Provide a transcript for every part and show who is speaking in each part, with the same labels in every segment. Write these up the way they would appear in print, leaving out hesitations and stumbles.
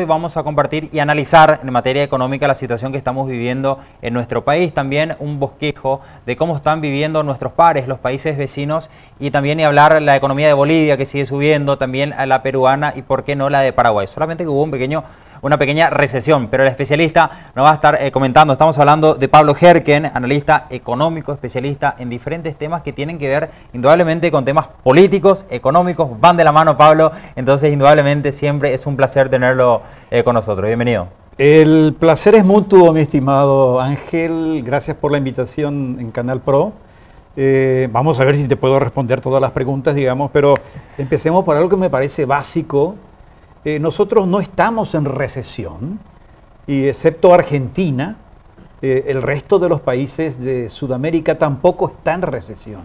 Speaker 1: Hoy vamos a compartir y analizar en materia económica la situación que estamos viviendo en nuestro país, también un bosquejo de cómo están viviendo nuestros pares, los países vecinos, y también y hablar la economía de Bolivia que sigue subiendo, también a la peruana y por qué no la de Paraguay. Solamente que hubo una pequeña recesión, pero el especialista nos va a estar comentando. Estamos hablando de Pablo Herken, analista económico, especialista en diferentes temas que tienen que ver indudablemente con temas políticos, económicos, van de la mano, Pablo, entonces indudablemente siempre es un placer tenerlo con nosotros. Bienvenido.
Speaker 2: El placer es mutuo, mi estimado Ángel, gracias por la invitación en Canal Pro. Vamos a ver si te puedo responder todas las preguntas, digamos, pero empecemos por algo que me parece básico. Nosotros no estamos en recesión, y excepto Argentina, el resto de los países de Sudamérica tampoco está en recesión.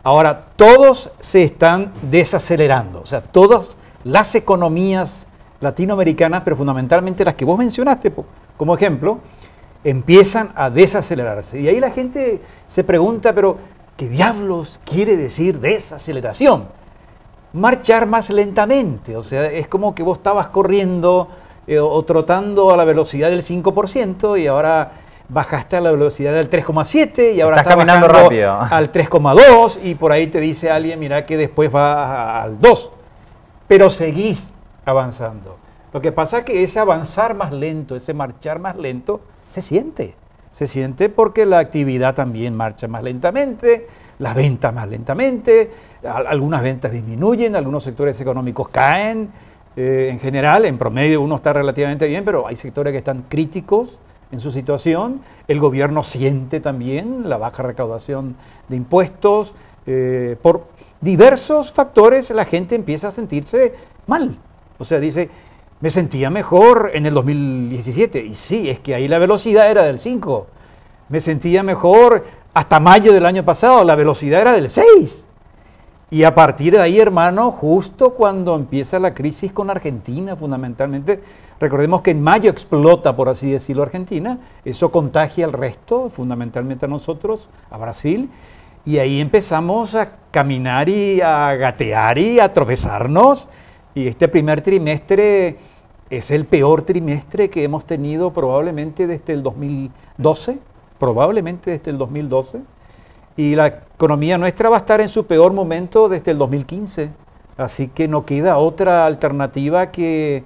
Speaker 2: Ahora, todos se están desacelerando, o sea, todas las economías latinoamericanas, pero fundamentalmente las que vos mencionaste como ejemplo, empiezan a desacelerarse. Y ahí la gente se pregunta, pero ¿qué diablos quiere decir desaceleración? Marchar más lentamente, o sea, es como que vos estabas corriendo o trotando a la velocidad del 5% y ahora bajaste a la velocidad del 3,7 y ahora estás caminando rápido al 3,2 y por ahí te dice alguien, mira que después va al 2, pero seguís avanzando. Lo que pasa es que ese avanzar más lento, ese marchar más lento, se siente porque la actividad también marcha más lentamente, las ventas más lentamente, algunas ventas disminuyen, algunos sectores económicos caen, en general, en promedio uno está relativamente bien, pero hay sectores que están críticos en su situación, el gobierno siente también la baja recaudación de impuestos, por diversos factores la gente empieza a sentirse mal, o sea, dice, me sentía mejor en el 2017, y sí, es que ahí la velocidad era del 5, me sentía mejor hasta mayo del año pasado, la velocidad era del 6. Y a partir de ahí, hermano, justo cuando empieza la crisis con Argentina, fundamentalmente, recordemos que en mayo explota, por así decirlo, Argentina, eso contagia al resto, fundamentalmente a nosotros, a Brasil, y ahí empezamos a caminar y a gatear y a tropezarnos, y este primer trimestre es el peor trimestre que hemos tenido probablemente desde el 2012, y la economía nuestra va a estar en su peor momento desde el 2015, así que no queda otra alternativa que,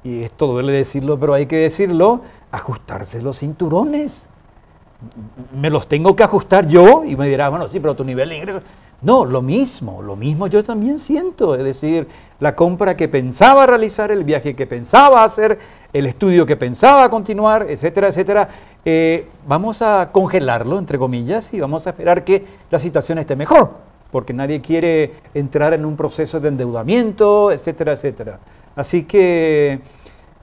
Speaker 2: y esto duele decirlo, pero hay que decirlo, ajustarse los cinturones. Me los tengo que ajustar yo, y me dirá, bueno, sí, pero tu nivel de ingreso... No, lo mismo yo también siento, es decir, la compra que pensaba realizar, el viaje que pensaba hacer, el estudio que pensaba continuar, etcétera, etcétera, vamos a congelarlo, entre comillas, y vamos a esperar que la situación esté mejor, porque nadie quiere entrar en un proceso de endeudamiento, etcétera, etcétera. Así que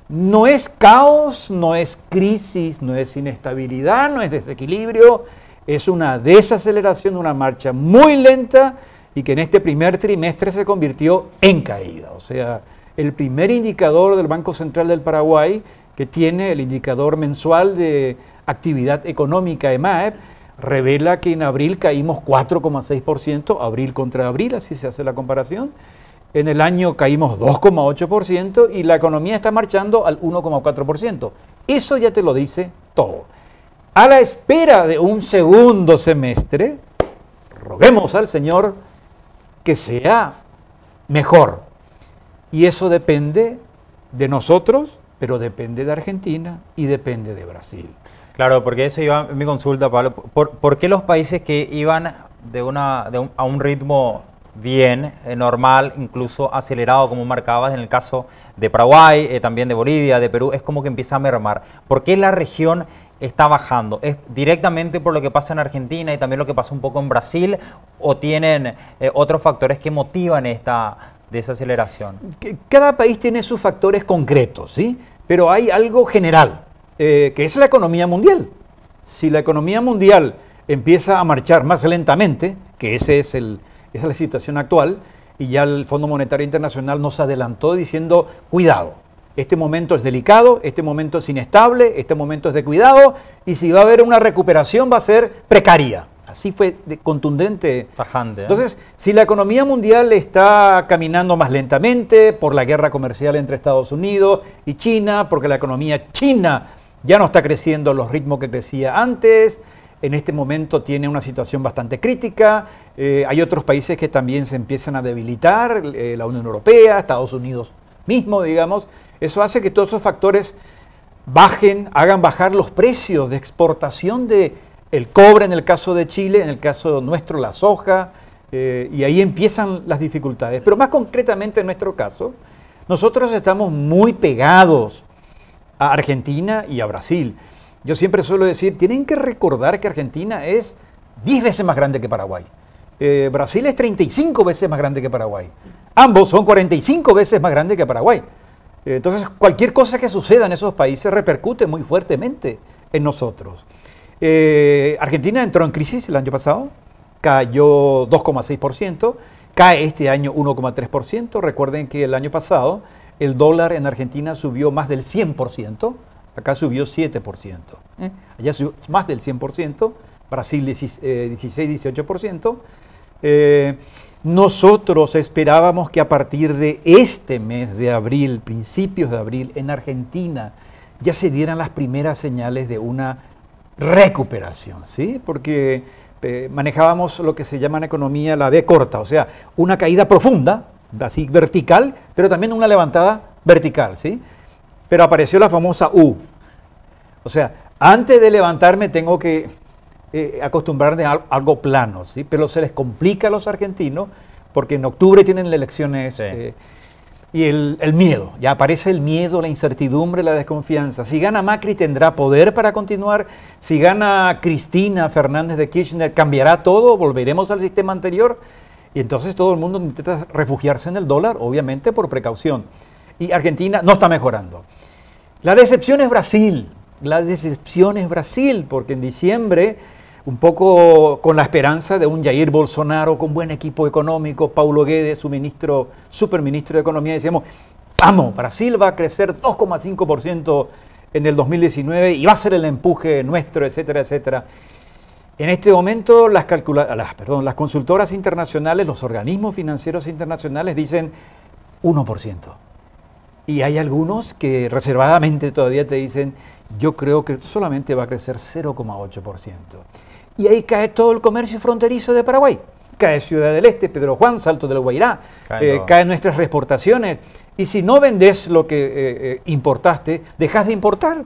Speaker 2: no es caos, no es crisis, no es inestabilidad, no es desequilibrio, es una desaceleración, una marcha muy lenta y que en este primer trimestre se convirtió en caída. O sea, el primer indicador del Banco Central del Paraguay, que tiene el indicador mensual de actividad económica EMAEP, revela que en abril caímos 4,6%, abril contra abril, así se hace la comparación. En el año caímos 2,8% y la economía está marchando al 1,4%. Eso ya te lo dice todo. A la espera de un segundo semestre, roguemos al Señor que sea mejor. Y eso depende de nosotros, pero depende de Argentina y depende de Brasil.
Speaker 1: Claro, porque eso iba mi consulta, Pablo. ¿Por qué los países que iban a un ritmo bien, normal, incluso acelerado, como marcabas en el caso de Paraguay, también de Bolivia, de Perú, es como que empieza a mermar? ¿Por qué la región está bajando? ¿Es directamente por lo que pasa en Argentina y también lo que pasa un poco en Brasil, o tienen otros factores que motivan esta desaceleración?
Speaker 2: Cada país tiene sus factores concretos, ¿sí? Pero hay algo general, que es la economía mundial. Si la economía mundial empieza a marchar más lentamente, que esa es la situación actual, y ya el Fondo Monetario Internacional nos adelantó diciendo, cuidado, este momento es delicado, este momento es inestable, este momento es de cuidado, y si va a haber una recuperación va a ser precaria. Así fue contundente.
Speaker 1: Tajante.
Speaker 2: Entonces, si la economía mundial está caminando más lentamente por la guerra comercial entre Estados Unidos y China, porque la economía china ya no está creciendo a los ritmos que crecía antes, en este momento tiene una situación bastante crítica, hay otros países que también se empiezan a debilitar, la Unión Europea, Estados Unidos mismo, digamos, eso hace que todos esos factores hagan bajar los precios de exportación de el cobre en el caso de Chile, en el caso nuestro la soja, y ahí empiezan las dificultades. Pero más concretamente en nuestro caso, nosotros estamos muy pegados a Argentina y a Brasil. Yo siempre suelo decir, tienen que recordar que Argentina es 10 veces más grande que Paraguay. Brasil es 35 veces más grande que Paraguay. Ambos son 45 veces más grandes que Paraguay. Entonces, cualquier cosa que suceda en esos países repercute muy fuertemente en nosotros. Argentina entró en crisis el año pasado, cayó 2,6%, cae este año 1,3%. Recuerden que el año pasado el dólar en Argentina subió más del 100%, acá subió 7%. Allá subió más del 100%, Brasil 16-18%. Nosotros esperábamos que a partir de este mes de abril, principios de abril, en Argentina ya se dieran las primeras señales de una recuperación, ¿sí? Porque manejábamos lo que se llama en economía la V corta, o sea, una caída profunda, así vertical, pero también una levantada vertical, ¿sí? Pero apareció la famosa U. O sea, antes de levantarme tengo que acostumbrarme a algo plano, ¿sí? Pero se les complica a los argentinos porque en octubre tienen las elecciones y el miedo, ya aparece el miedo, la incertidumbre, la desconfianza. Si gana Macri tendrá poder para continuar, si gana Cristina Fernández de Kirchner cambiará todo, volveremos al sistema anterior y entonces todo el mundo intenta refugiarse en el dólar, obviamente por precaución. Y Argentina no está mejorando. La decepción es Brasil, porque en diciembre, un poco con la esperanza de un Jair Bolsonaro con buen equipo económico, Paulo Guedes, su superministro de Economía, decíamos, vamos, Brasil va a crecer 2,5% en el 2019 y va a ser el empuje nuestro, etcétera, etcétera. En este momento las consultoras internacionales, los organismos financieros internacionales dicen 1%. Y hay algunos que reservadamente todavía te dicen, yo creo que solamente va a crecer 0,8%. Y ahí cae todo el comercio fronterizo de Paraguay. Cae Ciudad del Este, Pedro Juan, Salto del Guairá, caen nuestras exportaciones. Y si no vendes lo que importaste, dejas de importar.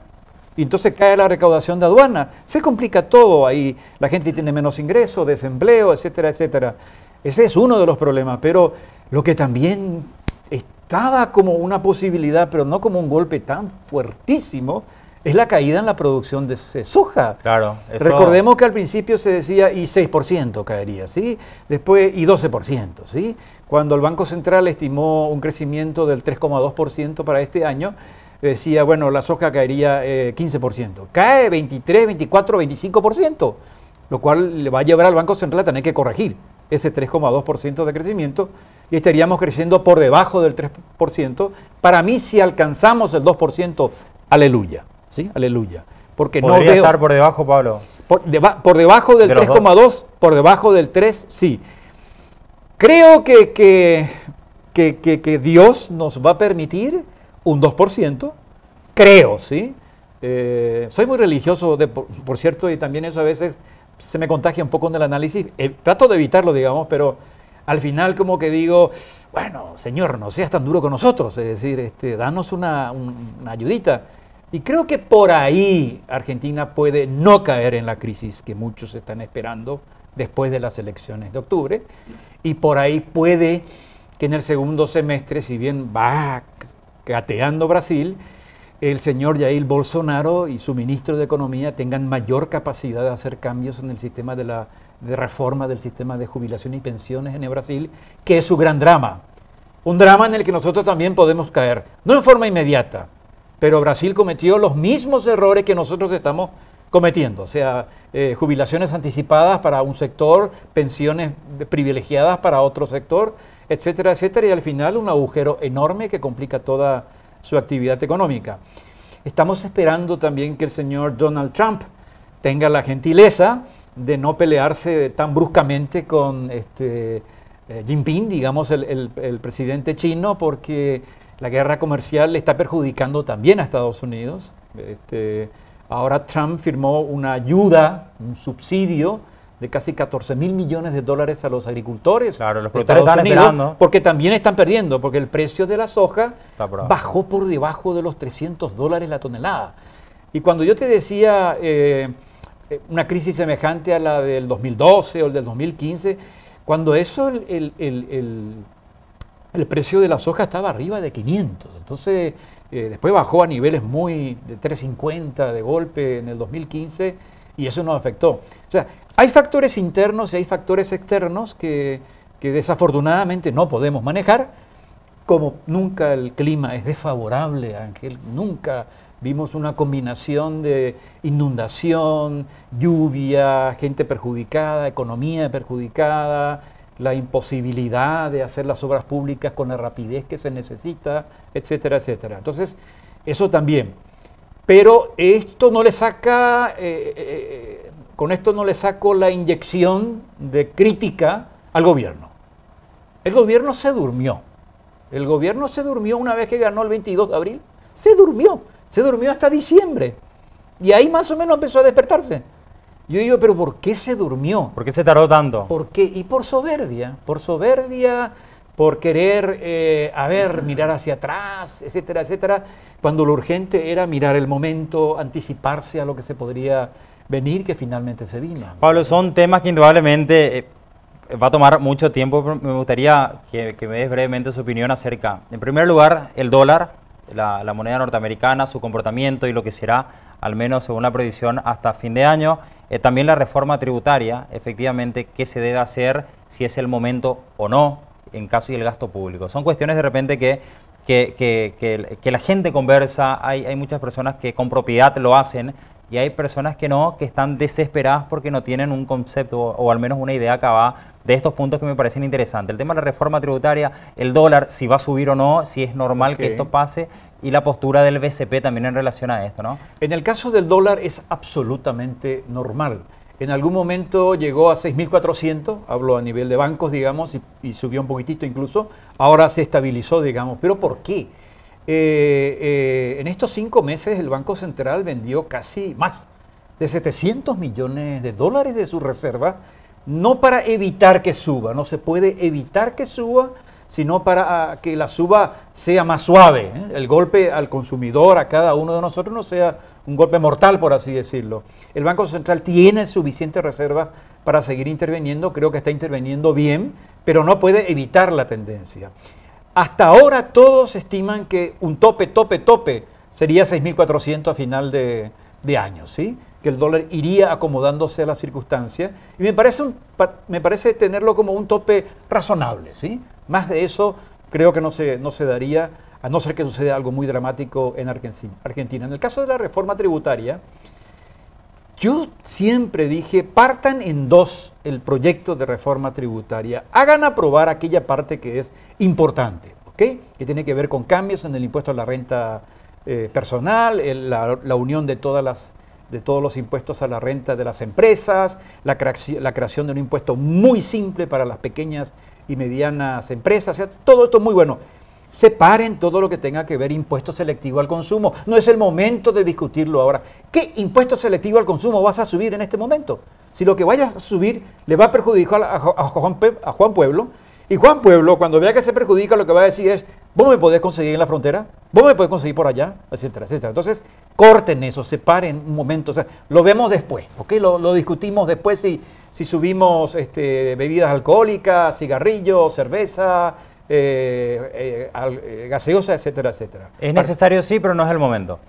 Speaker 2: Y entonces cae la recaudación de aduana. Se complica todo ahí. La gente tiene menos ingresos, desempleo, etcétera, etcétera. Ese es uno de los problemas. Pero lo que también estaba como una posibilidad, pero no como un golpe tan fuertísimo, es la caída en la producción de soja.
Speaker 1: Claro. Eso...
Speaker 2: Recordemos que al principio se decía y 6% caería, ¿sí? Después y 12%, ¿sí? Cuando el Banco Central estimó un crecimiento del 3,2% para este año, decía, bueno, la soja caería 15%. Cae 23, 24, 25%, lo cual le va a llevar al Banco Central a tener que corregir ese 3,2% de crecimiento y estaríamos creciendo por debajo del 3%. Para mí, si alcanzamos el 2%, aleluya. ¿Sí? Aleluya. Porque
Speaker 1: ¿podría
Speaker 2: no veo,
Speaker 1: estar por debajo, Pablo?
Speaker 2: Por debajo del 3,2, por debajo del 3, sí. Creo que Dios nos va a permitir un 2%. Creo, ¿sí? Soy muy religioso, por cierto, y también eso a veces se me contagia un poco en el análisis. Trato de evitarlo, digamos, pero al final como que digo, bueno, Señor, no seas tan duro con nosotros. Es decir, danos una ayudita. Y creo que por ahí Argentina puede no caer en la crisis que muchos están esperando después de las elecciones de octubre. Y por ahí puede que en el segundo semestre, si bien va gateando Brasil, el señor Jair Bolsonaro y su ministro de Economía tengan mayor capacidad de hacer cambios en el sistema de reforma del sistema de jubilación y pensiones en el Brasil, que es su gran drama. Un drama en el que nosotros también podemos caer, no en forma inmediata, pero Brasil cometió los mismos errores que nosotros estamos cometiendo, o sea, jubilaciones anticipadas para un sector, pensiones privilegiadas para otro sector, etcétera, etcétera, y al final un agujero enorme que complica toda su actividad económica. Estamos esperando también que el señor Donald Trump tenga la gentileza de no pelearse tan bruscamente con Jinping, digamos, el presidente chino, porque la guerra comercial le está perjudicando también a Estados Unidos. Ahora Trump firmó una ayuda, un subsidio de casi 14.000 millones de dólares a los agricultores.
Speaker 1: Claro, los
Speaker 2: de
Speaker 1: productores
Speaker 2: Estados
Speaker 1: están
Speaker 2: Unidos,
Speaker 1: esperando.
Speaker 2: porque también están perdiendo, porque el precio de la soja bajó por debajo de los $300 la tonelada. Y cuando yo te decía una crisis semejante a la del 2012 o el del 2015, cuando eso el precio de la soja estaba arriba de 500. Entonces, después bajó a niveles de 350 de golpe en el 2015 y eso nos afectó. O sea, hay factores internos y hay factores externos que desafortunadamente no podemos manejar. Como nunca el clima es desfavorable, Ángel, nunca vimos una combinación de inundación, lluvia, gente perjudicada, economía perjudicada, la imposibilidad de hacer las obras públicas con la rapidez que se necesita, etcétera, etcétera. Entonces, eso también. Pero esto no le saca, con esto no le saco la inyección de crítica al gobierno. El gobierno se durmió. El gobierno se durmió una vez que ganó el 22 de abril. Se durmió hasta diciembre. Y ahí más o menos empezó a despertarse. Yo digo, pero ¿por qué se durmió?
Speaker 1: ¿Por qué se tardó tanto?
Speaker 2: ¿Por qué? Y por soberbia, por querer, mirar hacia atrás, etcétera, etcétera, cuando lo urgente era mirar el momento, anticiparse a lo que se podría venir, que finalmente se vino.
Speaker 1: Pablo, son temas que indudablemente va a tomar mucho tiempo, pero me gustaría que me des brevemente su opinión acerca, en primer lugar, el dólar, la moneda norteamericana, su comportamiento y lo que será, al menos según la previsión, hasta fin de año. También la reforma tributaria, efectivamente, qué se debe hacer, si es el momento o no, en caso del gasto público. Son cuestiones de repente que la gente conversa, hay muchas personas que con propiedad lo hacen y hay personas que no, que están desesperadas porque no tienen un concepto o al menos una idea acabada de estos puntos que me parecen interesantes. El tema de la reforma tributaria, el dólar, si va a subir o no, si es normal que esto pase, y la postura del BCP también en relación a esto, ¿no?
Speaker 2: En el caso del dólar es absolutamente normal. En algún momento llegó a 6.400, hablo a nivel de bancos, digamos, y subió un poquitito incluso. Ahora se estabilizó, digamos. ¿Pero por qué? En estos 5 meses el Banco Central vendió casi más de 700 millones de dólares de su reserva, no para evitar que suba, no se puede evitar que suba, sino para que la suba sea más suave, ¿eh? El golpe al consumidor, a cada uno de nosotros, no sea un golpe mortal, por así decirlo. El Banco Central tiene suficiente reserva para seguir interviniendo, creo que está interviniendo bien, pero no puede evitar la tendencia. Hasta ahora todos estiman que un tope sería 6.400 a final de año, ¿sí? Que el dólar iría acomodándose a las circunstancias, y me parece tenerlo como un tope razonable, ¿sí? Más de eso creo que no se daría, a no ser que suceda algo muy dramático en Argentina. En el caso de la reforma tributaria, yo siempre dije, partan en dos el proyecto de reforma tributaria, hagan aprobar aquella parte que es importante, ¿ok? Que tiene que ver con cambios en el impuesto a la renta personal, la unión de todos los impuestos a la renta de las empresas, la creación de un impuesto muy simple para las pequeñas y medianas empresas, o sea, todo esto es muy bueno. Separen todo lo que tenga que ver impuesto selectivo al consumo. No es el momento de discutirlo ahora. ¿Qué impuesto selectivo al consumo vas a subir en este momento? Si lo que vayas a subir le va a perjudicar a Juan Pueblo, y Juan Pueblo, cuando vea que se perjudica, lo que va a decir es, vos me podés conseguir en la frontera, vos me podés conseguir por allá, etcétera, etcétera. Entonces, corten eso, separen un momento, o sea, lo vemos después, ¿ok? Lo discutimos después si subimos bebidas alcohólicas, cigarrillos, cerveza, gaseosa, etcétera, etcétera.
Speaker 1: Es necesario, sí, pero no es el momento.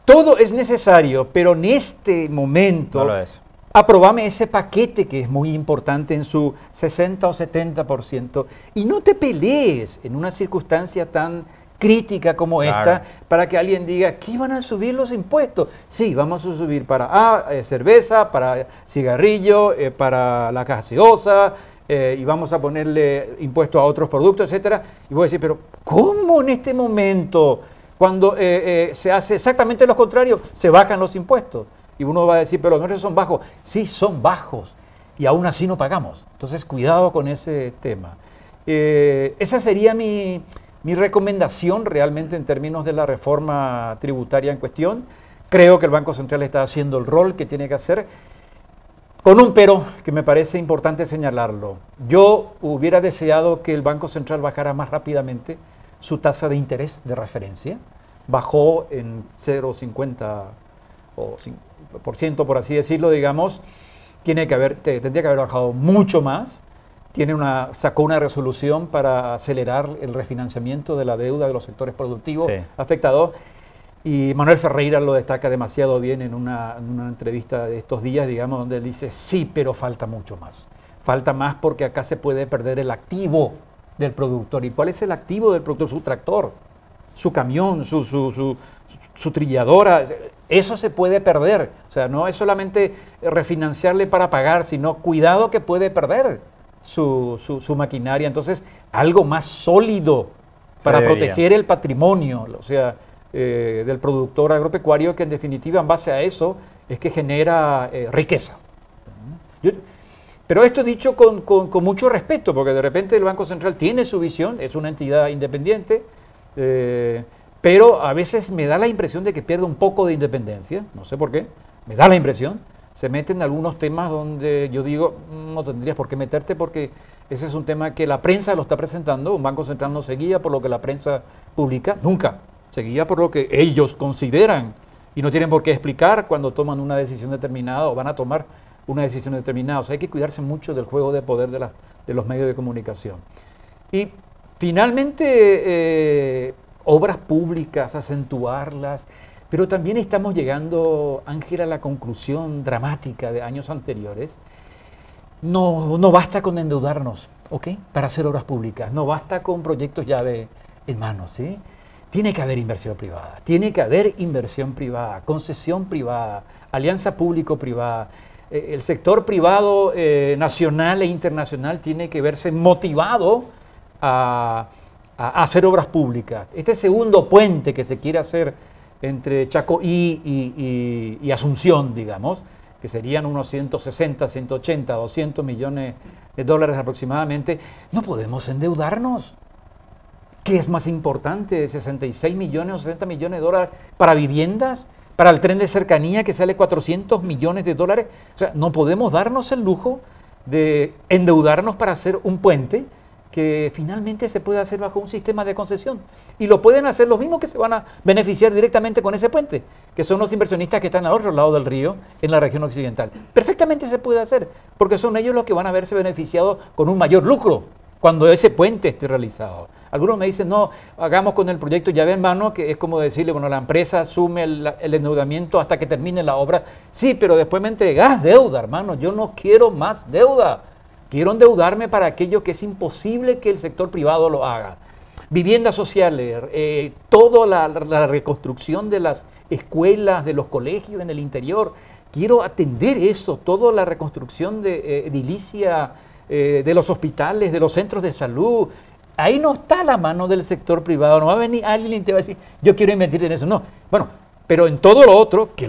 Speaker 2: Todo es necesario, pero en este momento
Speaker 1: no lo es.
Speaker 2: Aprobame ese paquete que es muy importante en su 60 o 70%, y no te pelees en una circunstancia tan crítica como esta para que alguien diga, ¿qué van a subir los impuestos? Sí, vamos a subir para cerveza, para cigarrillo, para la gaseosa, y vamos a ponerle impuestos a otros productos, etcétera. Y voy a decir, pero ¿cómo en este momento, cuando se hace exactamente lo contrario, se bajan los impuestos? Y uno va a decir, pero los nuestros son bajos. Sí, son bajos y aún así no pagamos. Entonces, cuidado con ese tema. Esa sería mi recomendación realmente en términos de la reforma tributaria en cuestión. Creo que el Banco Central está haciendo el rol que tiene que hacer, con un pero que me parece importante señalarlo. Yo hubiera deseado que el Banco Central bajara más rápidamente su tasa de interés de referencia. Bajó en 0,50 o 5%, por así decirlo, digamos. Tendría que haber bajado mucho más. Sacó una resolución para acelerar el refinanciamiento de la deuda de los sectores productivos afectados. Y Manuel Ferreira lo destaca demasiado bien en una entrevista de estos días, digamos, donde él dice, sí, pero falta mucho más. Falta más porque acá se puede perder el activo del productor. ¿Y cuál es el activo del productor? Su tractor, su camión, su trilladora. Eso se puede perder. O sea, no es solamente refinanciarle para pagar, sino cuidado que puede perder su maquinaria. Entonces, algo más sólido para proteger el patrimonio, o sea, del productor agropecuario, que en definitiva, en base a eso, es que genera riqueza. Pero esto dicho con mucho respeto, porque de repente el Banco Central tiene su visión, es una entidad independiente, pero a veces me da la impresión de que pierde un poco de independencia, no sé por qué, me da la impresión. Se meten en algunos temas donde yo digo, no tendrías por qué meterte, porque ese es un tema que la prensa lo está presentando. Un Banco Central no se guía por lo que la prensa publica, nunca. Se guía por lo que ellos consideran y no tienen por qué explicar cuando toman una decisión determinada o van a tomar una decisión determinada. O sea, hay que cuidarse mucho del juego de poder de los medios de comunicación. Y finalmente, obras públicas, acentuarlas. Pero también estamos llegando, Ángel, a la conclusión dramática de años anteriores. No basta con endeudarnos, ¿ok?, para hacer obras públicas. No basta con proyectos llave en mano, ¿sí? Tiene que haber inversión privada, concesión privada, alianza público-privada. El sector privado nacional e internacional tiene que verse motivado a hacer obras públicas. Este segundo puente que se quiere hacer entre Chacoí y Asunción, digamos, que serían unos 160, 180, 200 millones de dólares aproximadamente, no podemos endeudarnos. ¿Qué es más importante? ¿66 millones o 60 millones de dólares para viviendas? ¿Para el tren de cercanía que sale 400 millones de dólares? O sea, no podemos darnos el lujo de endeudarnos para hacer un puente que finalmente se puede hacer bajo un sistema de concesión. Y lo pueden hacer los mismos que se van a beneficiar directamente con ese puente, que son los inversionistas que están al otro lado del río, en la región occidental. Perfectamente se puede hacer, porque son ellos los que van a verse beneficiados con un mayor lucro cuando ese puente esté realizado. Algunos me dicen, no, hagamos con el proyecto llave en mano, que es como decirle, bueno, la empresa asume el endeudamiento hasta que termine la obra. Sí, pero después me entregás deuda, hermano, yo no quiero más deuda. Quiero endeudarme para aquello que es imposible que el sector privado lo haga. Viviendas sociales, toda la reconstrucción de las escuelas, de los colegios en el interior. Quiero atender eso, toda la reconstrucción de edilicia, de los hospitales, de los centros de salud. Ahí no está la mano del sector privado. No va a venir alguien y te va a decir, yo quiero invertir en eso. No, bueno, pero en todo lo otro, que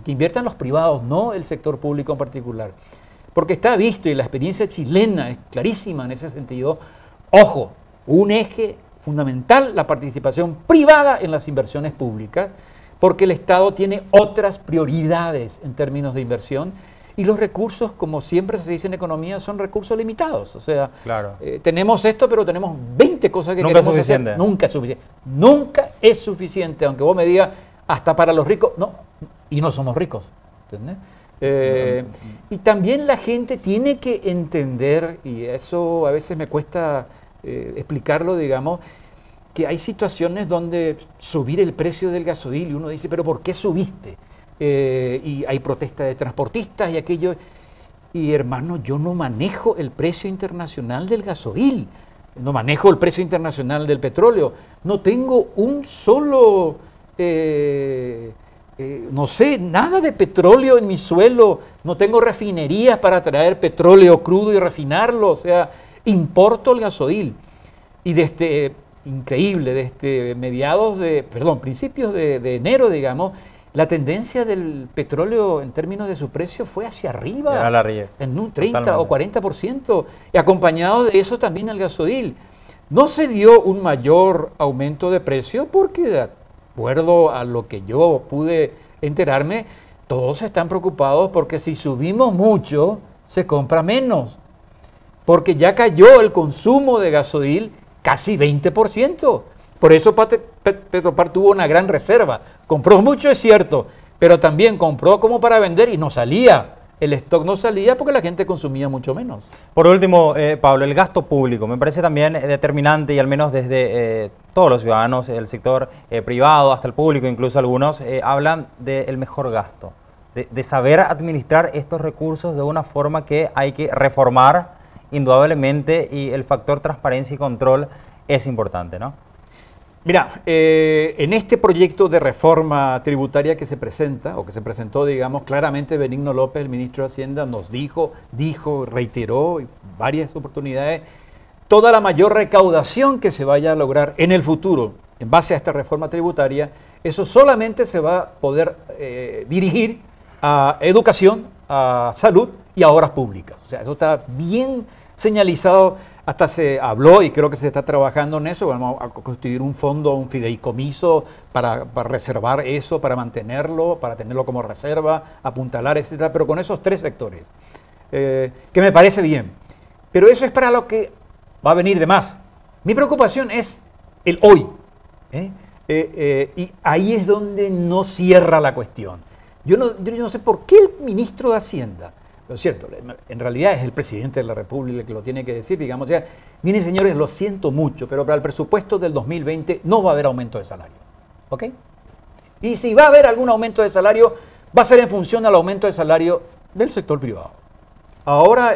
Speaker 2: inviertan los privados, no el sector público en particular. Porque está visto, y la experiencia chilena es clarísima en ese sentido. Ojo, un eje fundamental, la participación privada en las inversiones públicas, porque el Estado tiene otras prioridades en términos de inversión, y los recursos, como siempre se dice en economía, son recursos limitados. O sea, claro, tenemos esto, pero tenemos 20 cosas que queremos hacer. Nunca es suficiente. Nunca es suficiente, aunque vos me digas, hasta para los ricos, no, y no somos ricos, ¿entendés? Y también la gente tiene que entender, y eso a veces me cuesta explicarlo, digamos, que hay situaciones donde subir el precio del gasoil y uno dice, pero ¿por qué subiste? Y hay protesta de transportistas y aquello. Y hermano, yo no manejo el precio internacional del gasoil, no manejo el precio internacional del petróleo, no tengo un solo... no sé, nada de petróleo en mi suelo, no tengo refinerías para traer petróleo crudo y refinarlo, o sea, importo el gasoil. Y desde, increíble, desde principios de enero, digamos, la tendencia del petróleo en términos de su precio fue hacia arriba,
Speaker 1: Ya la ríe.
Speaker 2: en un 30
Speaker 1: Totalmente.
Speaker 2: o 40%, y acompañado de eso también el gasoil. No se dio un mayor aumento de precio porque, de acuerdo a lo que yo pude enterarme, todos están preocupados porque si subimos mucho, se compra menos. Porque ya cayó el consumo de gasoil casi 20%. Por eso Petropar tuvo una gran reserva. Compró mucho, es cierto, pero también compró como para vender y no salía. El stock no salía porque la gente consumía mucho menos.
Speaker 1: Por último, Pablo, el gasto público me parece también determinante y al menos desde todos los ciudadanos, el sector privado hasta el público, incluso algunos, hablan del mejor gasto, de saber administrar estos recursos de una forma que hay que reformar indudablemente y el factor transparencia y control es importante, ¿no?
Speaker 2: Mira, en este proyecto de reforma tributaria que se presenta, o que se presentó, digamos, claramente Benigno López, el ministro de Hacienda, nos dijo, reiteró en varias oportunidades, toda la mayor recaudación que se vaya a lograr en el futuro, en base a esta reforma tributaria, eso solamente se va a poder dirigir a educación, a salud y a obras públicas. O sea, eso está bien señalizado. Hasta se habló y creo que se está trabajando en eso. Vamos a constituir un fondo, un fideicomiso para reservar eso, para mantenerlo, para tenerlo como reserva, apuntalar, etcétera, pero con esos tres sectores, que me parece bien. Pero eso es para lo que va a venir de más. Mi preocupación es el hoy. Y ahí es donde no cierra la cuestión. Yo no sé por qué el ministro de Hacienda, lo cierto, en realidad es el presidente de la República el que lo tiene que decir, digamos, o sea, miren señores, lo siento mucho, pero para el presupuesto del 2020 no va a haber aumento de salario, ¿ok? Y si va a haber algún aumento de salario, va a ser en función al aumento de salario del sector privado. Ahora,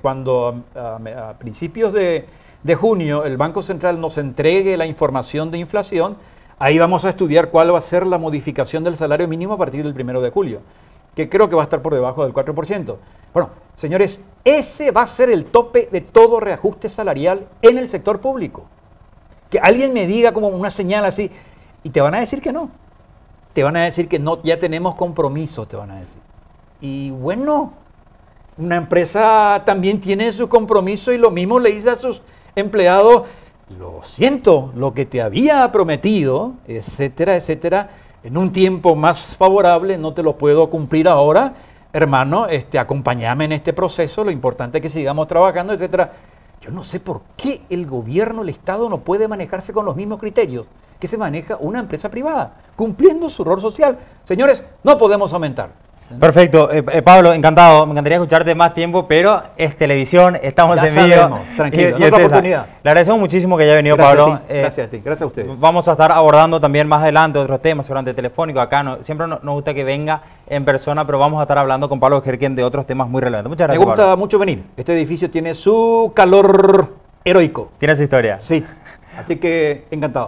Speaker 2: cuando a principios de junio el Banco Central nos entregue la información de inflación, ahí vamos a estudiar cuál va a ser la modificación del salario mínimo a partir del 1 de julio. Que creo que va a estar por debajo del 4%. Bueno, señores, ese va a ser el tope de todo reajuste salarial en el sector público. Que alguien me diga como una señal así, y te van a decir que no. Te van a decir que no, ya tenemos compromisos, te van a decir. Y bueno, una empresa también tiene su compromiso y lo mismo le dice a sus empleados, lo siento, lo que te había prometido, etcétera, etcétera, en un tiempo más favorable, no te lo puedo cumplir ahora, hermano, acompáñame en este proceso, lo importante es que sigamos trabajando, etcétera. Yo no sé por qué el gobierno, el Estado no puede manejarse con los mismos criterios que se maneja una empresa privada, cumpliendo su rol social. Señores, no podemos aumentar.
Speaker 1: Perfecto. Pablo, encantado. Me encantaría escucharte más tiempo, pero es televisión, estamos
Speaker 2: Ya
Speaker 1: en vivo.
Speaker 2: sabemos, tranquilo, en otra oportunidad.
Speaker 1: Le agradecemos muchísimo que haya venido,
Speaker 2: Gracias
Speaker 1: Pablo.
Speaker 2: a ti, gracias a ti, gracias a ustedes.
Speaker 1: Vamos a estar abordando también más adelante otros temas, seguramente telefónicos. Acá siempre nos gusta que venga en persona, pero vamos a estar hablando con Pablo Gerken de otros temas muy relevantes. Muchas gracias,
Speaker 2: Me gusta
Speaker 1: Pablo.
Speaker 2: mucho venir. Este edificio tiene su calor heroico.
Speaker 1: Tiene su historia.
Speaker 2: Sí, así que encantado.